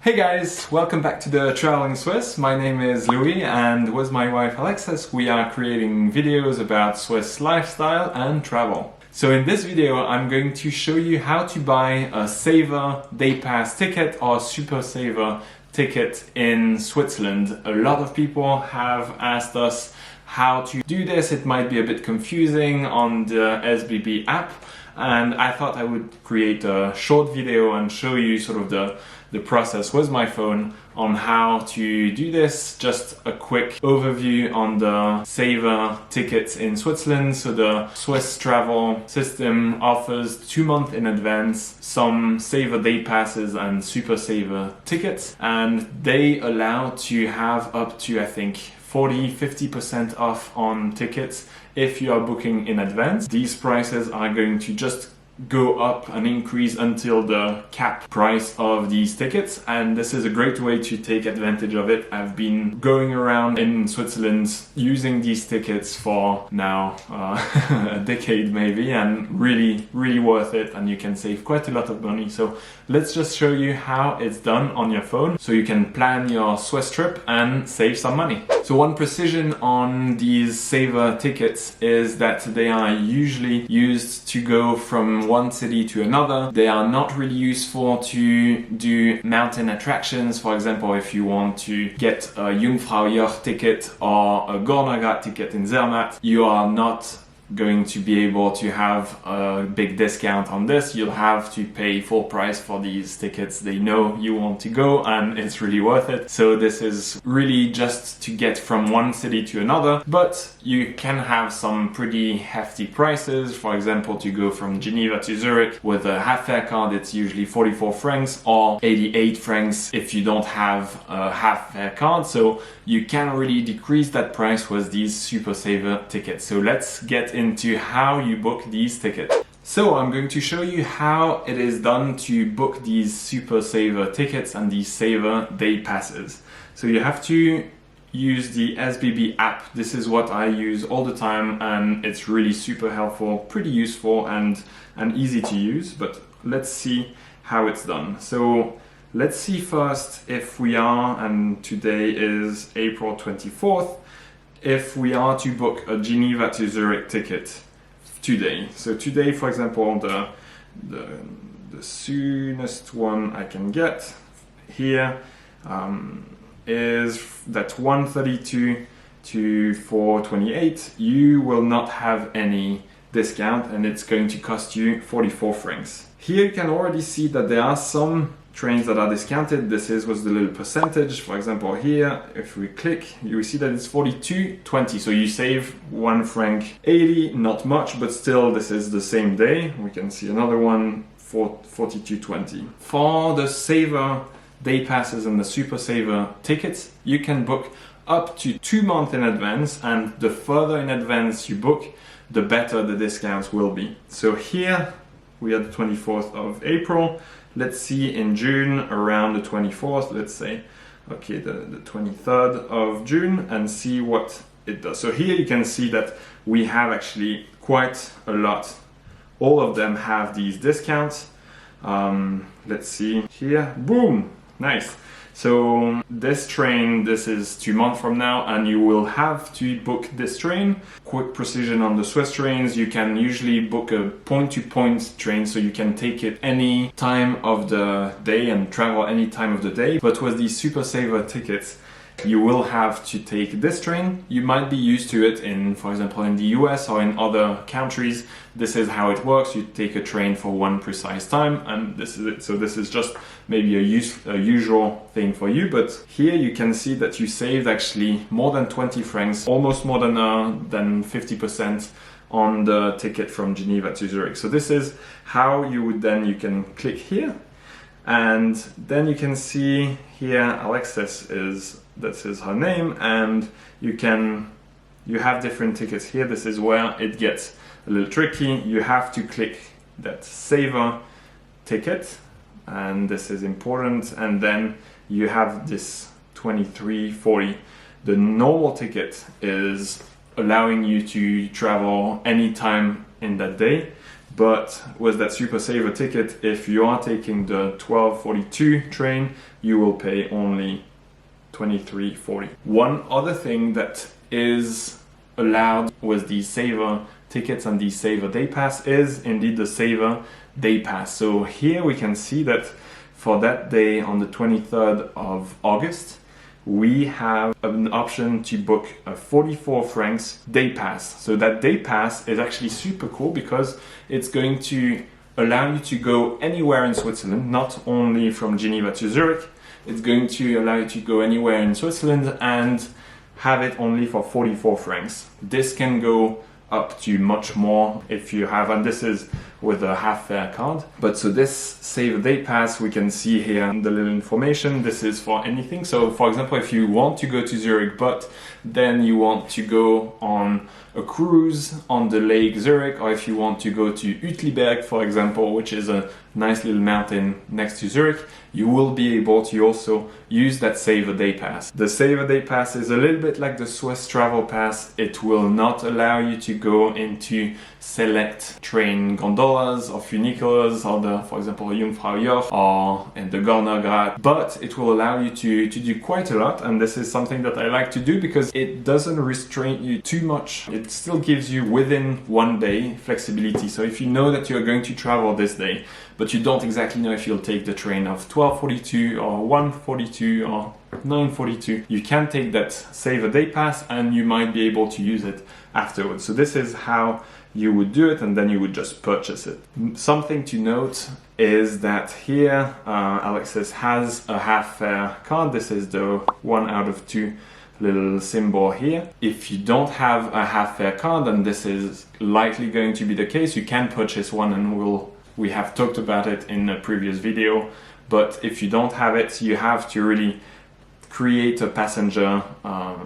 Hey guys, welcome back to the Traveling Swiss. My name is Louis and with my wife Alexis we are creating videos about Swiss lifestyle and travel. So in this video I'm going to show you how to buy a SAVER Day Pass ticket or Super SAVER ticket in Switzerland. A lot of people have asked us how to do this. It might be a bit confusing on the SBB app, and I thought I would create a short video and show you sort of the process with my phone on how to do this. Just a quick overview on the SAVER tickets in Switzerland. So the Swiss travel system offers 2 months in advance some SAVER day passes and Super SAVER tickets, and they allow to have up to, I think, 40-50% off on tickets if you are booking in advance. These prices are going to just go up and increase until the cap price of these tickets, and this is a great way to take advantage of it. I've been going around in Switzerland using these tickets for now a decade maybe, and really worth it, and you can save quite a lot of money. So let's just show you how it's done on your phone so you can plan your Swiss trip and save some money. So one precision on these SAVER tickets is that they are usually used to go from one city to another. They are not really useful to do mountain attractions. For example, if you want to get a Jungfraujoch ticket or a Gornergrat ticket in Zermatt, you are not going to be able to have a big discount on this. You'll have to pay full price for these tickets. They know you want to go and it's really worth it. So this is really just to get from one city to another, but you can have some pretty hefty prices. For example, to go from Geneva to Zurich with a half fare card, it's usually 44 francs or 88 francs if you don't have a half fare card. So you can really decrease that price with these Super SAVER tickets. So let's get into how you book these tickets. So I'm going to show you how it is done to book these Super SAVER tickets and these SAVER day passes. So you have to use the SBB app. This is what I use all the time, and it's really super helpful, pretty useful and easy to use. But let's see how it's done. So let's see first if we are, and today is April 24th, if we are to book a Geneva to Zurich ticket today. So today, for example, the soonest one I can get here is that 132 to 428. You will not have any discount and it's going to cost you 44 francs. Here you can already see that there are some trains that are discounted. This is with the little percentage. For example, here, if we click, you will see that it's 42.20. So you save 1 franc 80, not much, but still this is the same day. We can see another one for 42.20. For the SAVER day passes and the Super SAVER tickets, you can book up to 2 months in advance, and the further in advance you book, the better the discounts will be. So here we are the 24th of April. Let's see in June around the 24th, let's say, okay, the 23rd of June, and see what it does. So here you can see that we have actually quite a lot. All of them have these discounts. Let's see here, boom, nice. So this train, this is 2 months from now, and you will have to book this train. Quick precision on the Swiss trains, you can usually book a point-to-point train, so you can take it any time of the day and travel any time of the day. But with these Super SAVER tickets, you will have to take this train. You might be used to it in, for example, in the US or in other countries. This is how it works. You take a train for one precise time, and this is it. So this is just maybe a usual thing for you, but here you can see that you saved actually more than 20 francs, almost more than 50% on the ticket from Geneva to Zurich. So this is how you would then, you can click here, and then you can see here Alexis is, this is her name, and you have different tickets here. This is where it gets a little tricky. You have to click that SAVER ticket, and this is important, and then you have this 23.40. The normal ticket is allowing you to travel anytime in that day, But with that Super Saver ticket, if you are taking the 1242 train, you will pay only 23.40. One other thing that is allowed with these SAVER tickets and the SAVER Day Pass is indeed the SAVER Day Pass. So here we can see that for that day on the 23rd of August, we have an option to book a 44 francs day pass. So that day pass is actually super cool because it's going to allow you to go anywhere in Switzerland, not only from Geneva to Zurich. It's going to allow you to go anywhere in Switzerland and have it only for 44 francs. This can go up to much more if you have, and this is with a half fare card. But so this SAVER Day Pass, we can see here the little information. This is for anything. So for example, if you want to go to Zurich, but then you want to go on a cruise on the Lake Zurich, or if you want to go to Uetliberg, for example, which is a nice little mountain next to Zurich, you will be able to also use that SAVER Day Pass. The SAVER Day Pass is a little bit like the Swiss Travel Pass. It will not allow you to go into select train gondolas or funiculars or the, for example, Jungfraujoch or in the Gornergrat, but it will allow you to do quite a lot, and this is something that I like to do because it doesn't restrain you too much. It still gives you within one day flexibility. So if you know that you're going to travel this day, but you don't exactly know if you'll take the train of 12:42 or 1:42 or 9:42, you can take that SAVER Day Pass and you might be able to use it afterwards. So this is how you would do it, and then you would just purchase it. Something to note is that here Alexis has a half fare card. This is the 1 out of 2 little symbol here. If you don't have a half fare card, and this is likely going to be the case, you can purchase one, and we have talked about it in a previous video. But if you don't have it, you have to really create a passenger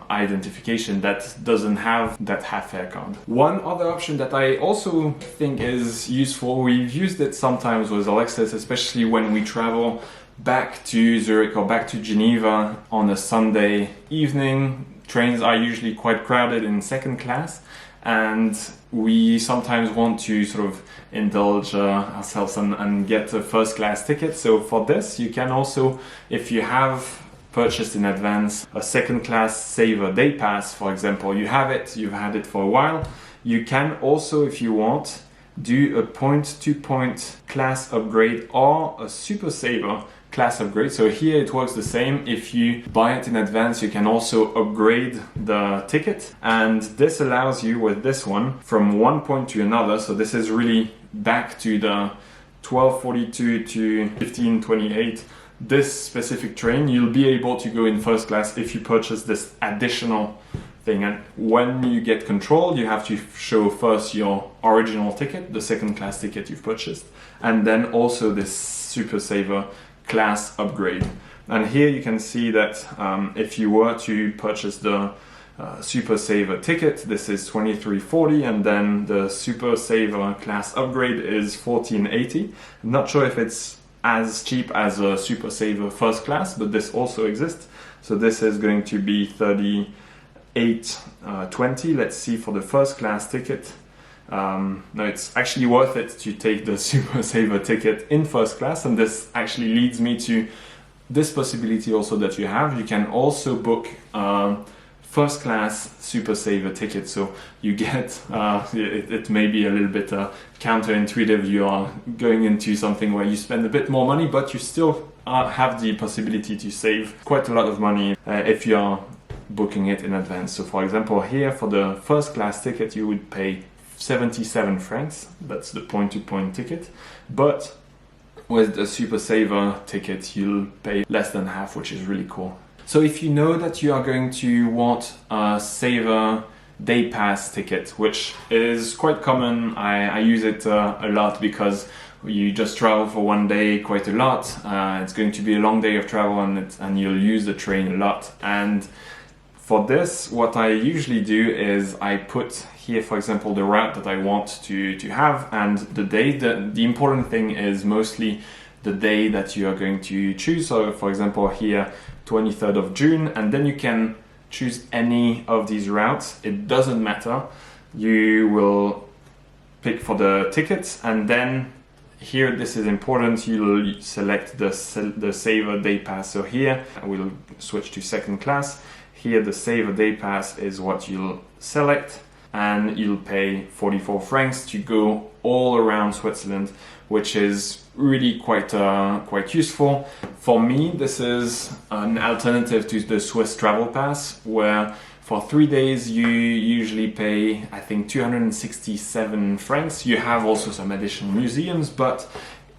identification that doesn't have that half fare card. One other option that I also think is useful, we've used it sometimes with Alexis, especially when we travel back to Zurich or back to Geneva on a Sunday evening. Trains are usually quite crowded in second class, and we sometimes want to sort of indulge ourselves and get a first class ticket. So for this, you can also, if you have purchased in advance a second class SAVER Day Pass, for example, you have it, you've had it for a while, you can also, if you want, do a point-to-point class upgrade or a Super Saver class upgrade. So here it works the same. If you buy it in advance, you can also upgrade the ticket, and this allows you with this one from one point to another. So this is really back to the 12:42 to 15:28. This specific train, you'll be able to go in first class if you purchase this additional thing. And when you get control, you have to show first your original ticket, the second class ticket you've purchased, and then also this Super Saver class upgrade. And here you can see that if you were to purchase the Super Saver ticket, this is 23.40, and then the Super Saver class upgrade is 14.80. I'm not sure if it's as cheap as a Super Saver first class, but this also exists. So this is going to be 38.20. Let's see for the first class ticket. No, it's actually worth it to take the Super Saver ticket in first class, and this actually leads me to this possibility also that you have. You can also book first class Super Saver ticket, so you get it may be a little bit counterintuitive. You are going into something where you spend a bit more money, but you still have the possibility to save quite a lot of money if you are booking it in advance. So for example, here for the first class ticket you would pay 77 francs, that's the point-to-point ticket, but with the Super Saver ticket you'll pay less than half, which is really cool. So if you know that you are going to want a SAVER Day Pass ticket, which is quite common, I use it a lot because you just travel for one day quite a lot. It's going to be a long day of travel, and you'll use the train a lot. And for this, what I usually do is I put here, for example, the route that I want to have and the day. The important thing is mostly the day that you are going to choose. So for example here, 23rd of June, and then you can choose any of these routes. It doesn't matter. You will pick for the tickets, and then here, this is important, you'll select the SAVER day pass. So here, we'll switch to second class. Here, the SAVER day pass is what you'll select, and you'll pay 44 francs to go all around Switzerland, which is really quite useful. For me, this is an alternative to the Swiss travel pass, where for 3 days you usually pay, I think, 267 francs. You have also some additional museums, but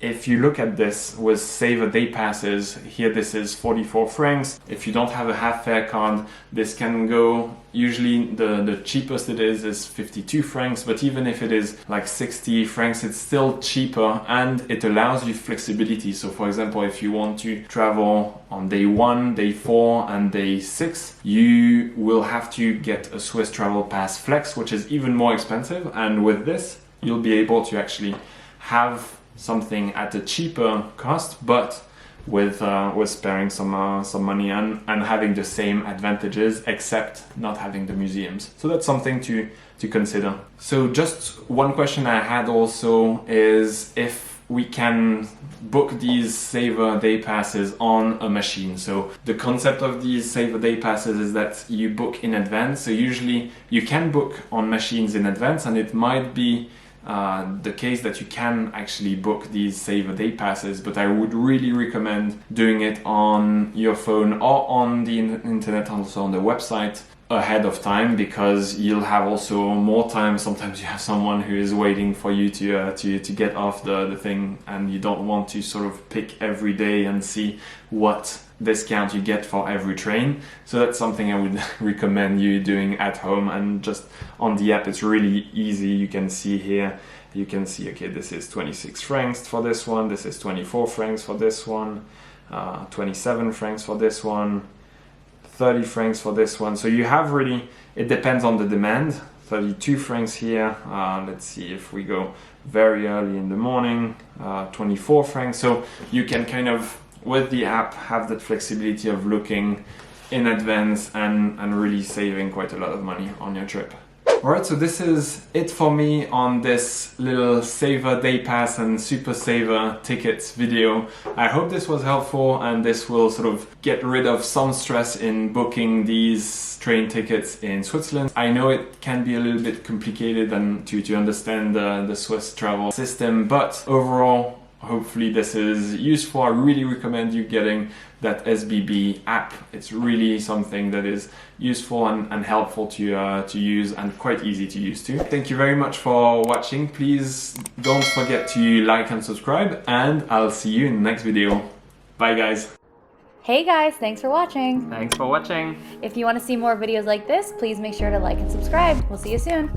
if you look at this with SAVER day passes, here this is 44 francs. If you don't have a half fare card, this can go, usually the cheapest it is 52 francs, but even if it is like 60 francs, it's still cheaper, and it allows you flexibility. So for example, if you want to travel on day 1, day 4 and day 6, you will have to get a Swiss travel pass flex, which is even more expensive, and with this you'll be able to actually have something at a cheaper cost, but with sparing some money and having the same advantages, except not having the museums. So that's something to consider. So just one question I had also is if we can book these SAVER day passes on a machine. So the concept of these SAVER day passes is that you book in advance. So usually you can book on machines in advance, and it might be the case that you can actually book these SAVER day passes, but I would really recommend doing it on your phone or on the internet, also on the website, ahead of time, because you'll have also more time. Sometimes you have someone who is waiting for you to get off the thing, and you don't want to sort of pick every day and see what discount you get for every train. So that's something I would recommend you doing at home, and just on the app it's really easy. You can see here, you can see, okay, this is 26 francs for this one, this is 24 francs for this one, 27 francs for this one, 30 francs for this one. So you have really, it depends on the demand. 32 francs here. Let's see if we go very early in the morning, 24 francs. So you can kind of, with the app, have that flexibility of looking in advance and really saving quite a lot of money on your trip. Alright, so this is it for me on this little SAVER day pass and Super SAVER tickets video. I hope this was helpful, and this will sort of get rid of some stress in booking these train tickets in Switzerland. I know it can be a little bit complicated and to understand the Swiss travel system, but overall, hopefully this is useful. I really recommend you getting that SBB app. It's really something that is useful and helpful to use, and quite easy to use too. Thank you very much for watching. Please don't forget to like and subscribe, and I'll see you in the next video. Bye guys. Hey guys, thanks for watching. Thanks for watching. If you want to see more videos like this, please make sure to like and subscribe. We'll see you soon.